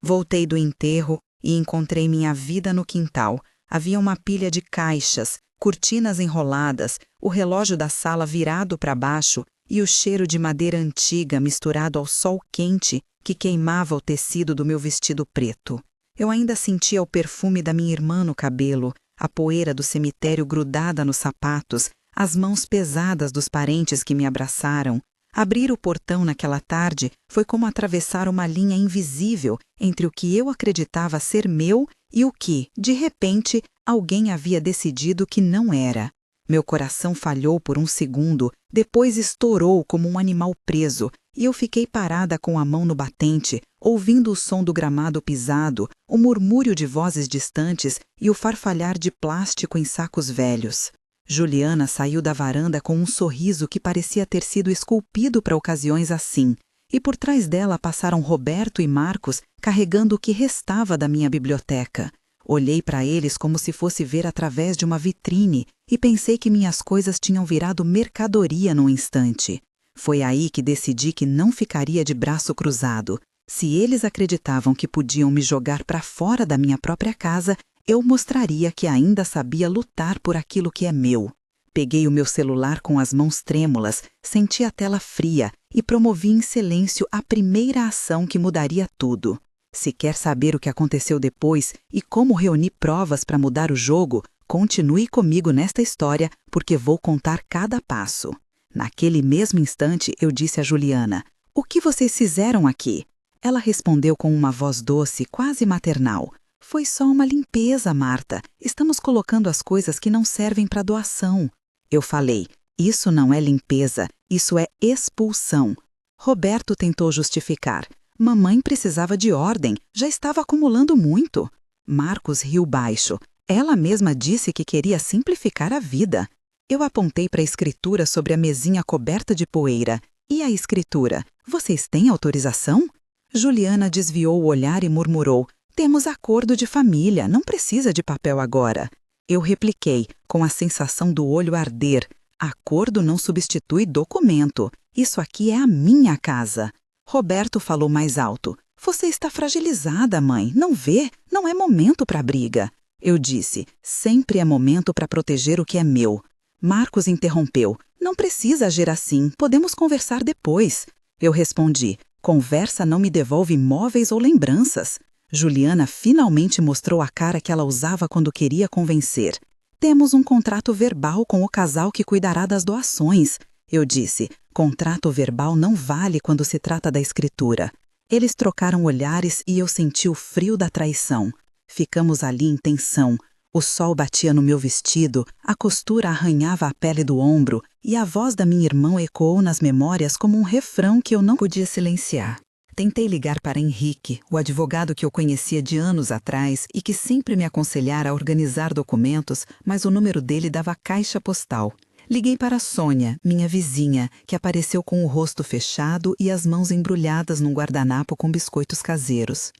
Voltei do enterro e encontrei minha vida no quintal. Havia uma pilha de caixas, cortinas enroladas, o relógio da sala virado para baixo e o cheiro de madeira antiga misturado ao sol quente que queimava o tecido do meu vestido preto. Eu ainda sentia o perfume da minha irmã no cabelo, a poeira do cemitério grudada nos sapatos, as mãos pesadas dos parentes que me abraçaram. Abrir o portão naquela tarde foi como atravessar uma linha invisível entre o que eu acreditava ser meu e o que, de repente, alguém havia decidido que não era. Meu coração falhou por um segundo, depois estourou como um animal preso, e eu fiquei parada com a mão no batente, ouvindo o som do gramado pisado, o murmúrio de vozes distantes e o farfalhar de plástico em sacos velhos. Juliana saiu da varanda com um sorriso que parecia ter sido esculpido para ocasiões assim, e por trás dela passaram Roberto e Marcos carregando o que restava da minha biblioteca. Olhei para eles como se fosse ver através de uma vitrine e pensei que minhas coisas tinham virado mercadoria num instante. Foi aí que decidi que não ficaria de braço cruzado. Se eles acreditavam que podiam me jogar para fora da minha própria casa, eu mostraria que ainda sabia lutar por aquilo que é meu. Peguei o meu celular com as mãos trêmulas, senti a tela fria e promovi em silêncio a primeira ação que mudaria tudo. Se quer saber o que aconteceu depois e como reuni provas para mudar o jogo, continue comigo nesta história, porque vou contar cada passo. Naquele mesmo instante, eu disse a Juliana: "O que vocês fizeram aqui?" Ela respondeu com uma voz doce, quase maternal: "Foi só uma limpeza, Marta. Estamos colocando as coisas que não servem para doação." Eu falei: "Isso não é limpeza, isso é expulsão." Roberto tentou justificar: "Mamãe precisava de ordem, já estava acumulando muito." Marcos riu baixo. Ela mesma disse que queria simplificar a vida. Eu apontei para a escritura sobre a mesinha coberta de poeira. "E a escritura? Vocês têm autorização?" Juliana desviou o olhar e murmurou: "Temos acordo de família, não precisa de papel agora." Eu repliquei, com a sensação do olho arder: "Acordo não substitui documento. Isso aqui é a minha casa." Roberto falou mais alto: "Você está fragilizada, mãe. Não vê? Não é momento para briga." Eu disse: "Sempre é momento para proteger o que é meu." Marcos interrompeu: "Não precisa agir assim. Podemos conversar depois." Eu respondi: "Conversa não me devolve móveis ou lembranças." Juliana finalmente mostrou a cara que ela usava quando queria convencer. "Temos um contrato verbal com o casal que cuidará das doações." Eu disse: "Contrato verbal não vale quando se trata da escritura." Eles trocaram olhares e eu senti o frio da traição. Ficamos ali em tensão. O sol batia no meu vestido, a costura arranhava a pele do ombro e a voz da minha irmã ecoou nas memórias como um refrão que eu não podia silenciar. Tentei ligar para Henrique, o advogado que eu conhecia de anos atrás e que sempre me aconselhara a organizar documentos, mas o número dele dava caixa postal. Liguei para Sônia, minha vizinha, que apareceu com o rosto fechado e as mãos embrulhadas num guardanapo com biscoitos caseiros.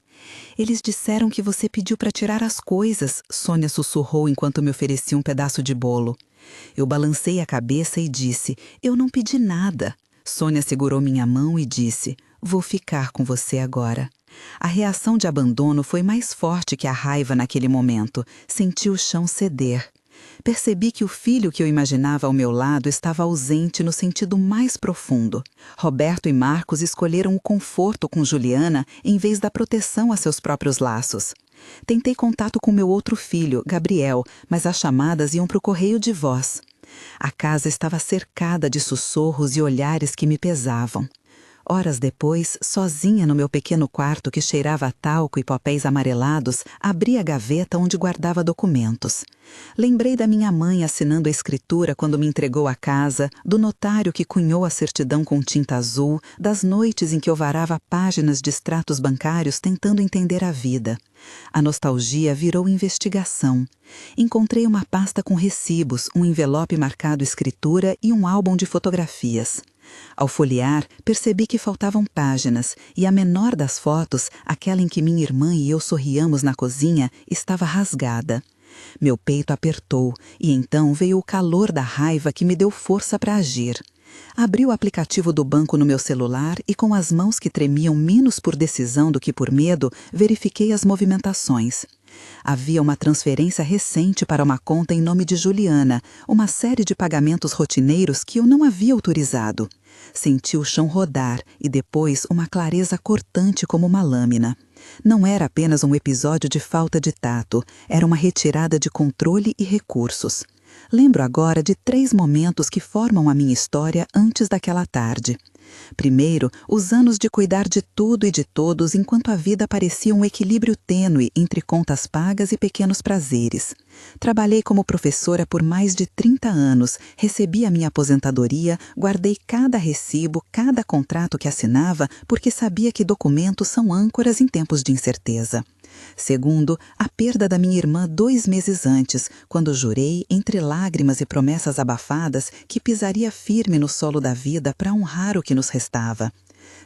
"Eles disseram que você pediu para tirar as coisas", Sônia sussurrou enquanto me oferecia um pedaço de bolo. Eu balancei a cabeça e disse: "Eu não pedi nada." Sônia segurou minha mão e disse: "Vou ficar com você agora." A reação de abandono foi mais forte que a raiva naquele momento. Senti o chão ceder. Percebi que o filho que eu imaginava ao meu lado estava ausente no sentido mais profundo. Roberto e Marcos escolheram o conforto com Juliana em vez da proteção a seus próprios laços. Tentei contato com meu outro filho, Gabriel, mas as chamadas iam para o correio de voz. A casa estava cercada de sussurros e olhares que me pesavam. Horas depois, sozinha no meu pequeno quarto que cheirava a talco e papéis amarelados, abri a gaveta onde guardava documentos. Lembrei da minha mãe assinando a escritura quando me entregou a casa, do notário que cunhou a certidão com tinta azul, das noites em que eu varava páginas de extratos bancários tentando entender a vida. A nostalgia virou investigação. Encontrei uma pasta com recibos, um envelope marcado escritura e um álbum de fotografias. Ao folhear, percebi que faltavam páginas e a menor das fotos, aquela em que minha irmã e eu sorríamos na cozinha, estava rasgada. Meu peito apertou e então veio o calor da raiva que me deu força para agir. Abri o aplicativo do banco no meu celular e, com as mãos que tremiam menos por decisão do que por medo, verifiquei as movimentações. Havia uma transferência recente para uma conta em nome de Juliana, uma série de pagamentos rotineiros que eu não havia autorizado. Senti o chão rodar e depois uma clareza cortante como uma lâmina. Não era apenas um episódio de falta de tato, era uma retirada de controle e recursos. Lembro agora de 3 momentos que formam a minha história antes daquela tarde. Primeiro, os anos de cuidar de tudo e de todos enquanto a vida parecia um equilíbrio tênue entre contas pagas e pequenos prazeres. Trabalhei como professora por mais de 30 anos, recebi a minha aposentadoria, guardei cada recibo, cada contrato que assinava, porque sabia que documentos são âncoras em tempos de incerteza. Segundo, a perda da minha irmã 2 meses antes, quando jurei, entre lágrimas e promessas abafadas, que pisaria firme no solo da vida para honrar o que nos restava.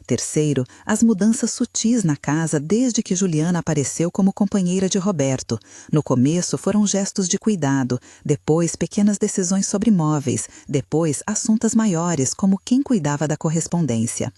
Terceiro, as mudanças sutis na casa desde que Juliana apareceu como companheira de Roberto. No começo foram gestos de cuidado, depois pequenas decisões sobre móveis, depois assuntos maiores, como quem cuidava da correspondência.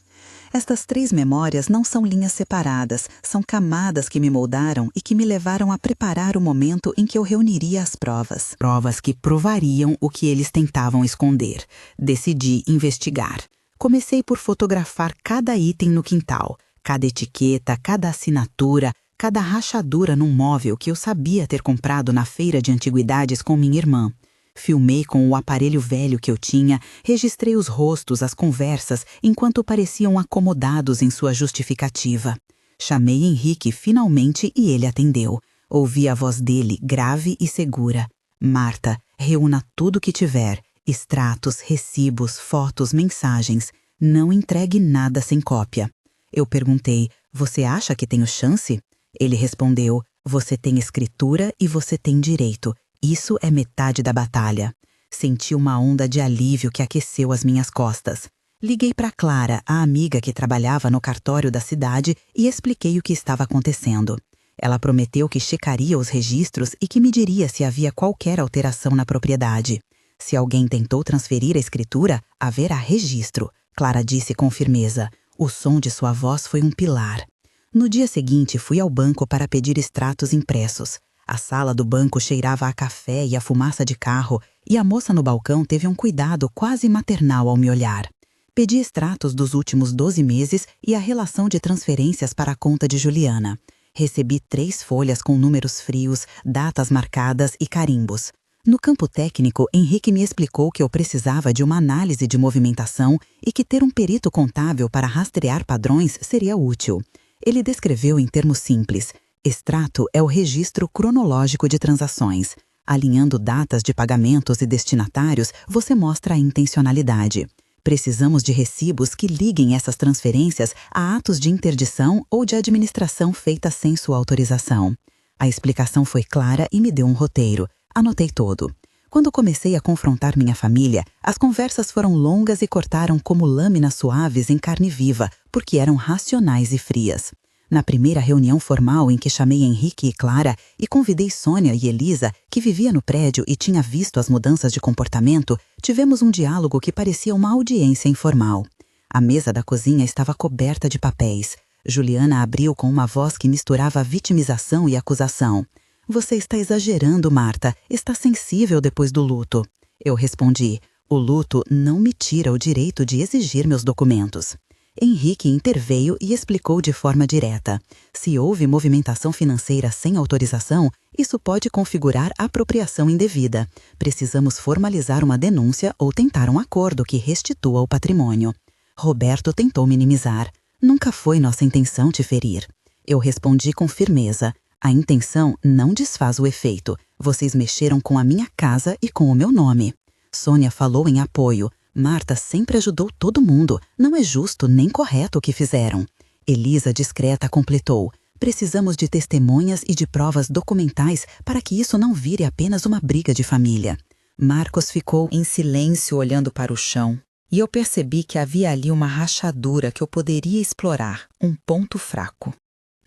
Estas 3 memórias não são linhas separadas, são camadas que me moldaram e que me levaram a preparar o momento em que eu reuniria as provas. Provas que provariam o que eles tentavam esconder. Decidi investigar. Comecei por fotografar cada item no quintal, cada etiqueta, cada assinatura, cada rachadura num móvel que eu sabia ter comprado na feira de antiguidades com minha irmã. Filmei com o aparelho velho que eu tinha, registrei os rostos, as conversas, enquanto pareciam acomodados em sua justificativa. Chamei Henrique finalmente e ele atendeu. Ouvi a voz dele, grave e segura. Marta, reúna tudo que tiver. Extratos, recibos, fotos, mensagens. Não entregue nada sem cópia. Eu perguntei, você acha que tenho chance? Ele respondeu, você tem escritura e você tem direito. Isso é metade da batalha. Senti uma onda de alívio que aqueceu as minhas costas. Liguei para Clara, a amiga que trabalhava no cartório da cidade, e expliquei o que estava acontecendo. Ela prometeu que checaria os registros e que me diria se havia qualquer alteração na propriedade. Se alguém tentou transferir a escritura, haverá registro, Clara disse com firmeza. O som de sua voz foi um pilar. No dia seguinte, fui ao banco para pedir extratos impressos. A sala do banco cheirava a café e a fumaça de carro, e a moça no balcão teve um cuidado quase maternal ao me olhar. Pedi extratos dos últimos 12 meses e a relação de transferências para a conta de Juliana. Recebi 3 folhas com números frios, datas marcadas e carimbos. No campo técnico, Henrique me explicou que eu precisava de uma análise de movimentação e que ter um perito contábil para rastrear padrões seria útil. Ele descreveu em termos simples. Extrato é o registro cronológico de transações. Alinhando datas de pagamentos e destinatários, você mostra a intencionalidade. Precisamos de recibos que liguem essas transferências a atos de interdição ou de administração feita sem sua autorização. A explicação foi clara e me deu um roteiro. Anotei todo. Quando comecei a confrontar minha família, as conversas foram longas e cortaram como lâminas suaves em carne viva, porque eram racionais e frias. Na primeira reunião formal em que chamei Henrique e Clara e convidei Sônia e Elisa, que vivia no prédio e tinha visto as mudanças de comportamento, tivemos um diálogo que parecia uma audiência informal. A mesa da cozinha estava coberta de papéis. Juliana abriu com uma voz que misturava vitimização e acusação. Você está exagerando, Marta. Está sensível depois do luto. Eu respondi, o luto não me tira o direito de exigir meus documentos. Henrique interveio e explicou de forma direta. Se houve movimentação financeira sem autorização, isso pode configurar apropriação indevida. Precisamos formalizar uma denúncia ou tentar um acordo que restitua o patrimônio. Roberto tentou minimizar. Nunca foi nossa intenção te ferir. Eu respondi com firmeza. A intenção não desfaz o efeito. Vocês mexeram com a minha casa e com o meu nome. Sônia falou em apoio. Marta sempre ajudou todo mundo. Não é justo nem correto o que fizeram. Elisa, discreta, completou. Precisamos de testemunhas e de provas documentais para que isso não vire apenas uma briga de família. Marcos ficou em silêncio olhando para o chão. E eu percebi que havia ali uma rachadura que eu poderia explorar, um ponto fraco.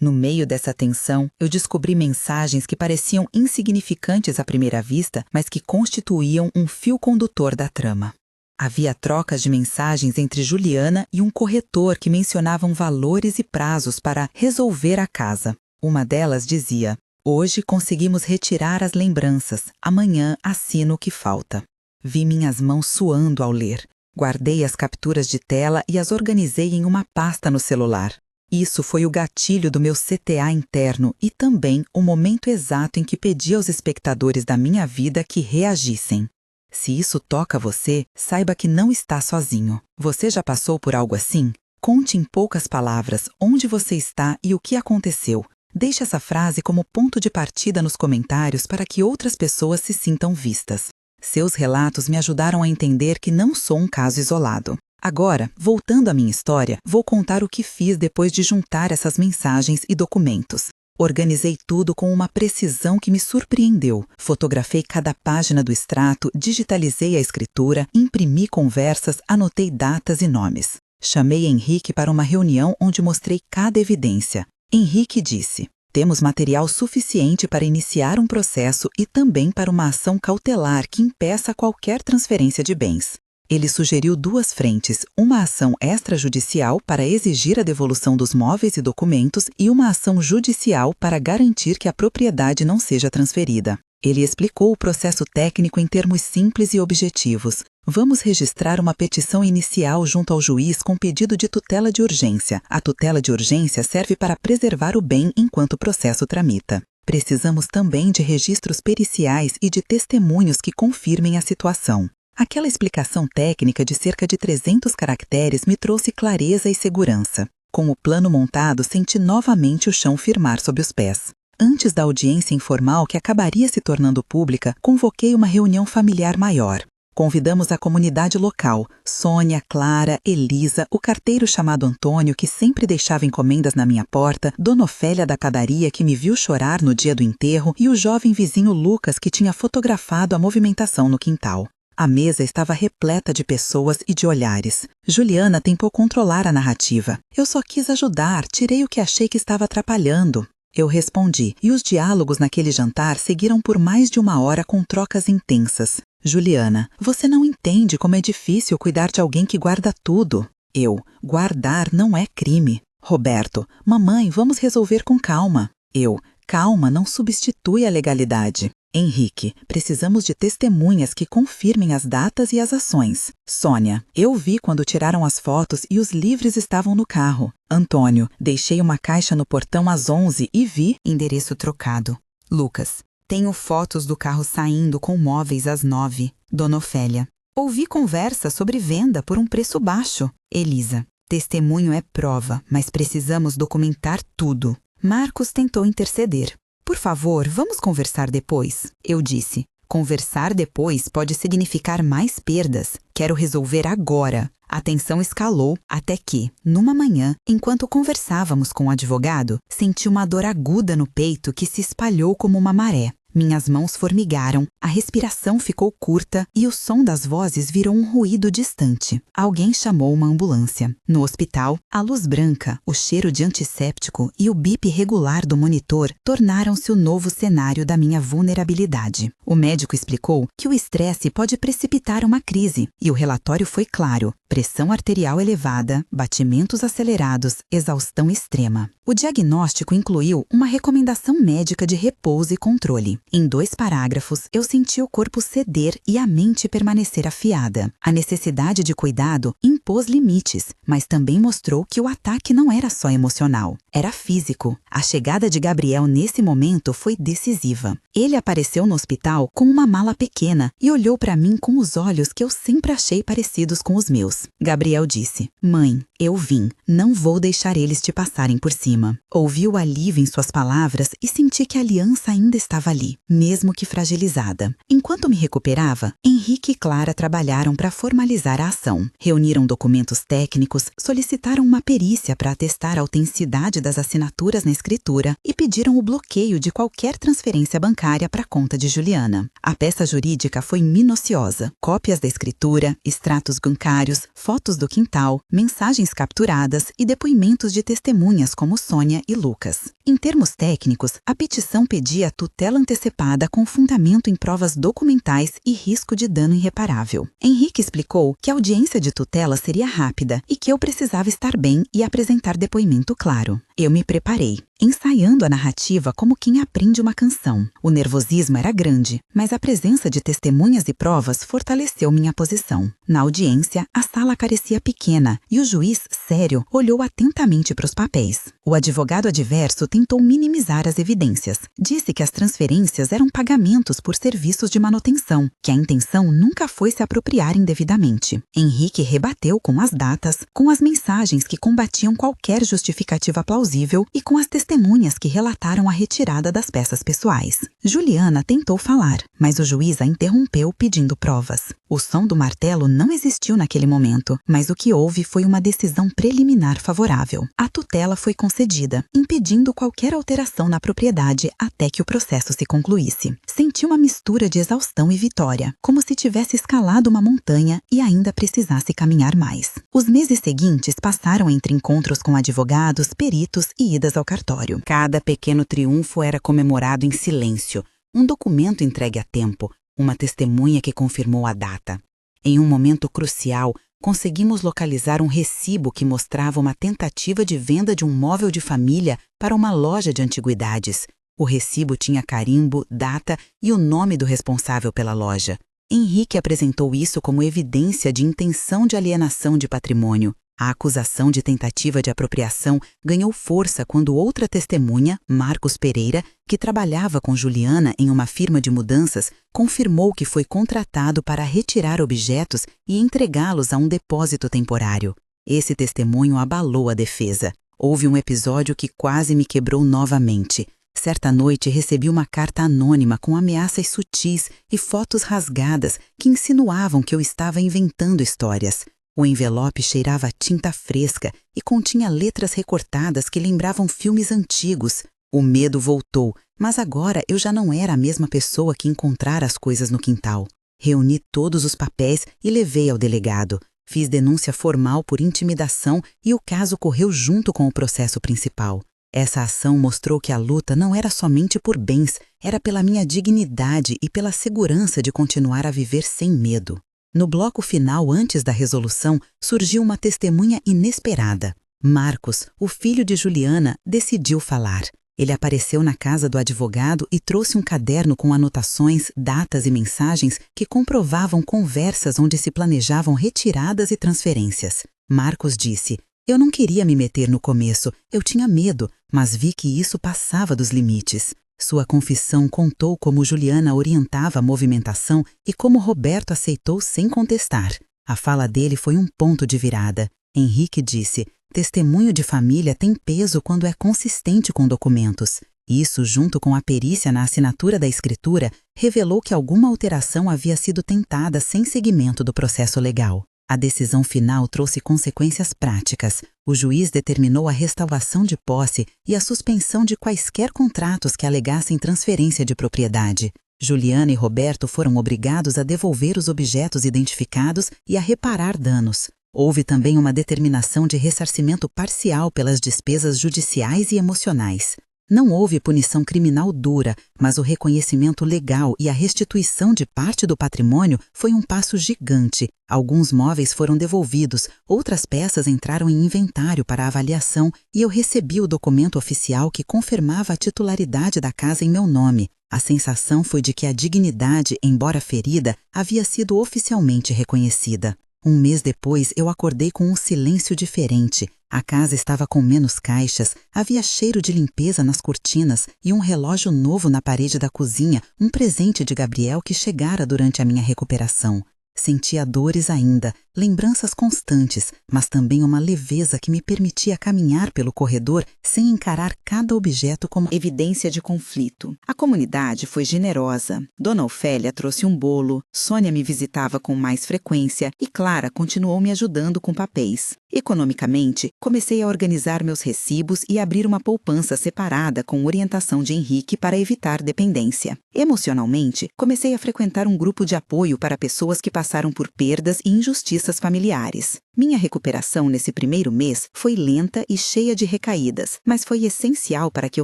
No meio dessa tensão, eu descobri mensagens que pareciam insignificantes à primeira vista, mas que constituíam um fio condutor da trama. Havia trocas de mensagens entre Juliana e um corretor que mencionavam valores e prazos para resolver a casa. Uma delas dizia: "Hoje conseguimos retirar as lembranças, amanhã assino o que falta." Vi minhas mãos suando ao ler. Guardei as capturas de tela e as organizei em uma pasta no celular. Isso foi o gatilho do meu CTA interno e também o momento exato em que pedi aos espectadores da minha vida que reagissem. Se isso toca você, saiba que não está sozinho. Você já passou por algo assim? Conte em poucas palavras onde você está e o que aconteceu. Deixe essa frase como ponto de partida nos comentários para que outras pessoas se sintam vistas. Seus relatos me ajudaram a entender que não sou um caso isolado. Agora, voltando à minha história, vou contar o que fiz depois de juntar essas mensagens e documentos. Organizei tudo com uma precisão que me surpreendeu. Fotografei cada página do extrato, digitalizei a escritura, imprimi conversas, anotei datas e nomes. Chamei Henrique para uma reunião onde mostrei cada evidência. Henrique disse: "Temos material suficiente para iniciar um processo e também para uma ação cautelar que impeça qualquer transferência de bens." Ele sugeriu 2 frentes, uma ação extrajudicial para exigir a devolução dos móveis e documentos e uma ação judicial para garantir que a propriedade não seja transferida. Ele explicou o processo técnico em termos simples e objetivos. Vamos registrar uma petição inicial junto ao juiz com pedido de tutela de urgência. A tutela de urgência serve para preservar o bem enquanto o processo tramita. Precisamos também de registros periciais e de testemunhos que confirmem a situação. Aquela explicação técnica de cerca de 300 caracteres me trouxe clareza e segurança. Com o plano montado, senti novamente o chão firmar sob os pés. Antes da audiência informal que acabaria se tornando pública, convoquei uma reunião familiar maior. Convidamos a comunidade local, Sônia, Clara, Elisa, o carteiro chamado Antônio, que sempre deixava encomendas na minha porta, Dona Ofélia da padaria, que me viu chorar no dia do enterro, e o jovem vizinho Lucas, que tinha fotografado a movimentação no quintal. A mesa estava repleta de pessoas e de olhares. Juliana tentou controlar a narrativa. "Eu só quis ajudar, tirei o que achei que estava atrapalhando." Eu respondi, e os diálogos naquele jantar seguiram por mais de 1 hora com trocas intensas. "Juliana, você não entende como é difícil cuidar de alguém que guarda tudo." Eu: "Guardar não é crime." Roberto: "Mamãe, vamos resolver com calma." Eu: "Calma não substitui a legalidade." Henrique: "Precisamos de testemunhas que confirmem as datas e as ações." Sônia: "Eu vi quando tiraram as fotos e os livres estavam no carro." Antônio: "Deixei uma caixa no portão às 11 e vi endereço trocado." Lucas: "Tenho fotos do carro saindo com móveis às 9. Dona Ofélia: "Ouvi conversa sobre venda por um preço baixo." Elisa: "Testemunho é prova, mas precisamos documentar tudo." Marcos tentou interceder. "Por favor, vamos conversar depois." Eu disse: "Conversar depois pode significar mais perdas. Quero resolver agora." A tensão escalou até que, numa manhã, enquanto conversávamos com o advogado, senti uma dor aguda no peito que se espalhou como uma maré. Minhas mãos formigaram, a respiração ficou curta e o som das vozes virou um ruído distante. Alguém chamou uma ambulância. No hospital, a luz branca, o cheiro de antisséptico e o bip regular do monitor tornaram-se o novo cenário da minha vulnerabilidade. O médico explicou que o estresse pode precipitar uma crise e o relatório foi claro: pressão arterial elevada, batimentos acelerados, exaustão extrema. O diagnóstico incluiu uma recomendação médica de repouso e controle. Em 2 parágrafos, eu senti o corpo ceder e a mente permanecer afiada. A necessidade de cuidado impôs limites, mas também mostrou que o ataque não era só emocional, era físico. A chegada de Gabriel nesse momento foi decisiva. Ele apareceu no hospital com uma mala pequena e olhou para mim com os olhos que eu sempre achei parecidos com os meus. Gabriel disse: "Mãe, eu vim. Não vou deixar eles te passarem por cima." Ouvi o alívio em suas palavras e senti que a aliança ainda estava ali, mesmo que fragilizada. Enquanto me recuperava, Henrique e Clara trabalharam para formalizar a ação. Reuniram documentos técnicos, solicitaram uma perícia para atestar a autenticidade das assinaturas na escritura e pediram o bloqueio de qualquer transferência bancária para a conta de Juliana. Juliana. A peça jurídica foi minuciosa. Cópias da escritura, extratos bancários, fotos do quintal, mensagens capturadas e depoimentos de testemunhas como Sônia e Lucas. Em termos técnicos, a petição pedia tutela antecipada com fundamento em provas documentais e risco de dano irreparável. Henrique explicou que a audiência de tutela seria rápida e que eu precisava estar bem e apresentar depoimento claro. Eu me preparei, ensaiando a narrativa como quem aprende uma canção. O nervosismo era grande, mas a presença de testemunhas e provas fortaleceu minha posição. Na audiência, a sala parecia pequena e o juiz, sério, olhou atentamente para os papéis. O advogado adverso tentou minimizar as evidências. Disse que as transferências eram pagamentos por serviços de manutenção, que a intenção nunca foi se apropriar indevidamente. Henrique rebateu com as datas, com as mensagens que combatiam qualquer justificativa plausível e com as testemunhas que relataram a retirada das peças pessoais. Juliana tentou falar, mas o juiz a interrompeu pedindo provas. O som do martelo não existiu naquele momento, mas o que houve foi uma decisão preliminar favorável. A tutela foi concedida, impedindo qualquer alteração na propriedade até que o processo se concluísse. Senti uma mistura de exaustão e vitória, como se tivesse escalado uma montanha e ainda precisasse caminhar mais. Os meses seguintes passaram entre encontros com advogados, peritos e idas ao cartório. Cada pequeno triunfo era comemorado em silêncio, um documento entregue a tempo, uma testemunha que confirmou a data. Em um momento crucial, conseguimos localizar um recibo que mostrava uma tentativa de venda de um móvel de família para uma loja de antiguidades. O recibo tinha carimbo, data e o nome do responsável pela loja. Henrique apresentou isso como evidência de intenção de alienação de patrimônio. A acusação de tentativa de apropriação ganhou força quando outra testemunha, Marcos Pereira, que trabalhava com Juliana em uma firma de mudanças, confirmou que foi contratado para retirar objetos e entregá-los a um depósito temporário. Esse testemunho abalou a defesa. Houve um episódio que quase me quebrou novamente. Certa noite recebi uma carta anônima com ameaças sutis e fotos rasgadas que insinuavam que eu estava inventando histórias. O envelope cheirava a tinta fresca e continha letras recortadas que lembravam filmes antigos. O medo voltou, mas agora eu já não era a mesma pessoa que encontrara as coisas no quintal. Reuni todos os papéis e levei ao delegado. Fiz denúncia formal por intimidação e o caso correu junto com o processo principal. Essa ação mostrou que a luta não era somente por bens, era pela minha dignidade e pela segurança de continuar a viver sem medo. No bloco final, antes da resolução, surgiu uma testemunha inesperada. Marcos, o filho de Juliana, decidiu falar. Ele apareceu na casa do advogado e trouxe um caderno com anotações, datas e mensagens que comprovavam conversas onde se planejavam retiradas e transferências. Marcos disse: "Eu não queria me meter no começo, eu tinha medo, mas vi que isso passava dos limites." Sua confissão contou como Juliana orientava a movimentação e como Roberto aceitou sem contestar. A fala dele foi um ponto de virada. Henrique disse: "Testemunho de família tem peso quando é consistente com documentos." Isso, junto com a perícia na assinatura da escritura, revelou que alguma alteração havia sido tentada sem seguimento do processo legal. A decisão final trouxe consequências práticas. O juiz determinou a restauração de posse e a suspensão de quaisquer contratos que alegassem transferência de propriedade. Juliana e Roberto foram obrigados a devolver os objetos identificados e a reparar danos. Houve também uma determinação de ressarcimento parcial pelas despesas judiciais e emocionais. Não houve punição criminal dura, mas o reconhecimento legal e a restituição de parte do patrimônio foi um passo gigante. Alguns móveis foram devolvidos, outras peças entraram em inventário para avaliação e eu recebi o documento oficial que confirmava a titularidade da casa em meu nome. A sensação foi de que a dignidade, embora ferida, havia sido oficialmente reconhecida. Um mês depois, eu acordei com um silêncio diferente. A casa estava com menos caixas, havia cheiro de limpeza nas cortinas e um relógio novo na parede da cozinha, um presente de Gabriel que chegara durante a minha recuperação. Sentia dores ainda, lembranças constantes, mas também uma leveza que me permitia caminhar pelo corredor sem encarar cada objeto como evidência de conflito. A comunidade foi generosa. Dona Ofélia trouxe um bolo, Sônia me visitava com mais frequência e Clara continuou me ajudando com papéis. Economicamente, comecei a organizar meus recibos e abrir uma poupança separada com orientação de Henrique para evitar dependência. Emocionalmente, comecei a frequentar um grupo de apoio para pessoas que passaram por perdas e injustiças familiares. Minha recuperação nesse primeiro mês foi lenta e cheia de recaídas, mas foi essencial para que eu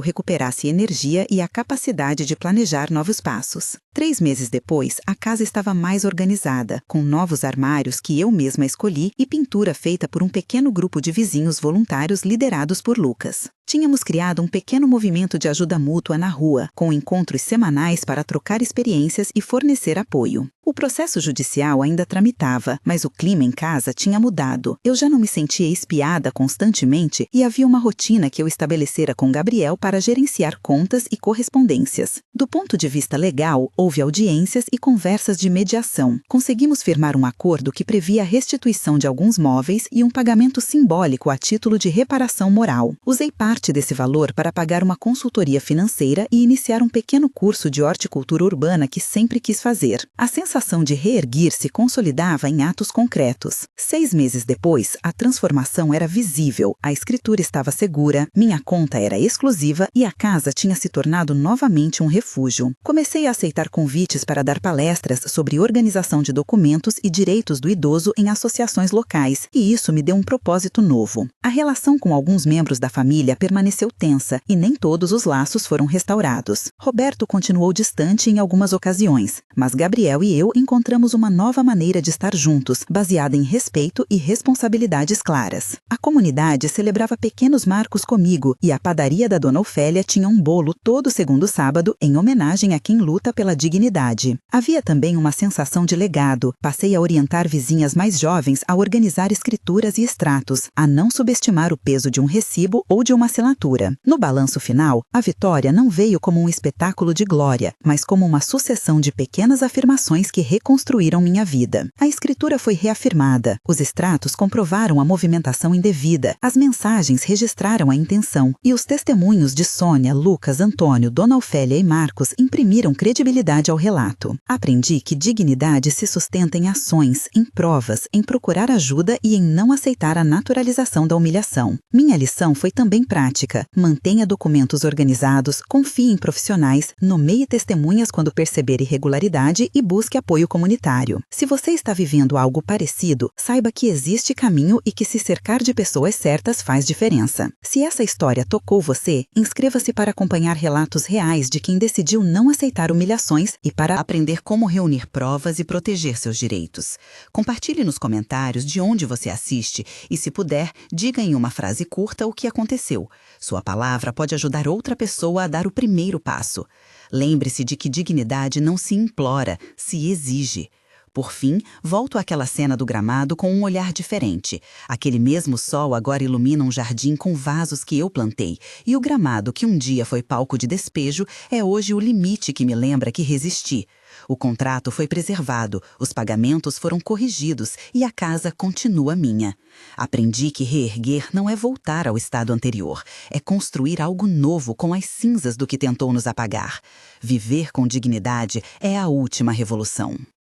recuperasse energia e a capacidade de planejar novos passos. 3 meses depois, a casa estava mais organizada, com novos armários que eu mesma escolhi e pintura feita por um pequeno grupo de vizinhos voluntários liderados por Lucas. Tínhamos criado um pequeno movimento de ajuda mútua na rua, com encontros semanais para trocar experiências e fornecer apoio. O processo judicial ainda tramitava, mas o clima em casa tinha mudado. Eu já não me sentia espiada constantemente e havia uma rotina que eu estabelecera com Gabriel para gerenciar contas e correspondências. Do ponto de vista legal, houve audiências e conversas de mediação. Conseguimos firmar um acordo que previa a restituição de alguns móveis e um pagamento simbólico a título de reparação moral. Usei parte desse valor para pagar uma consultoria financeira e iniciar um pequeno curso de horticultura urbana que sempre quis fazer. A sensação de reerguer se consolidava em atos concretos. 6 meses depois, a transformação era visível, a escritura estava segura, minha conta era exclusiva e a casa tinha se tornado novamente um refúgio. Comecei a aceitar convites para dar palestras sobre organização de documentos e direitos do idoso em associações locais, e isso me deu um propósito novo. A relação com alguns membros da família permaneceu tensa e nem todos os laços foram restaurados. Roberto continuou distante em algumas ocasiões, mas Gabriel e eu encontramos uma nova maneira de estar juntos, baseada em respeito e responsabilidades claras. A comunidade celebrava pequenos marcos comigo e a padaria da Dona Ofélia tinha um bolo todo segundo sábado em homenagem a quem luta pela dignidade. Havia também uma sensação de legado. Passei a orientar vizinhas mais jovens a organizar escrituras e extratos, a não subestimar o peso de um recibo ou de uma assinatura. No balanço final, a vitória não veio como um espetáculo de glória, mas como uma sucessão de pequenas afirmações que reconstruíram minha vida. A escritura foi reafirmada, os extratos comprovaram a movimentação indevida, as mensagens registraram a intenção e os testemunhos de Sônia, Lucas, Antônio, Dona Ofélia e Marcos imprimiram credibilidade ao relato. Aprendi que dignidade se sustenta em ações, em provas, em procurar ajuda e em não aceitar a naturalização da humilhação. Minha lição foi também prática. Mantenha documentos organizados, confie em profissionais, nomeie testemunhas quando perceber irregularidade e busque apoio comunitário. Se você está vivendo algo parecido, saiba que existe caminho e que se cercar de pessoas certas faz diferença. Se essa história tocou você, inscreva-se para acompanhar relatos reais de quem decidiu não aceitar humilhações e para aprender como reunir provas e proteger seus direitos. Compartilhe nos comentários de onde você assiste e, se puder, diga em uma frase curta o que aconteceu. Sua palavra pode ajudar outra pessoa a dar o primeiro passo. Lembre-se de que dignidade não se implora, se exige. Por fim, volto àquela cena do gramado com um olhar diferente. Aquele mesmo sol agora ilumina um jardim com vasos que eu plantei, e o gramado que um dia foi palco de despejo é hoje o limite que me lembra que resisti. O contrato foi preservado, os pagamentos foram corrigidos e a casa continua minha. Aprendi que reerguer não é voltar ao estado anterior, é construir algo novo com as cinzas do que tentou nos apagar. Viver com dignidade é a última revolução.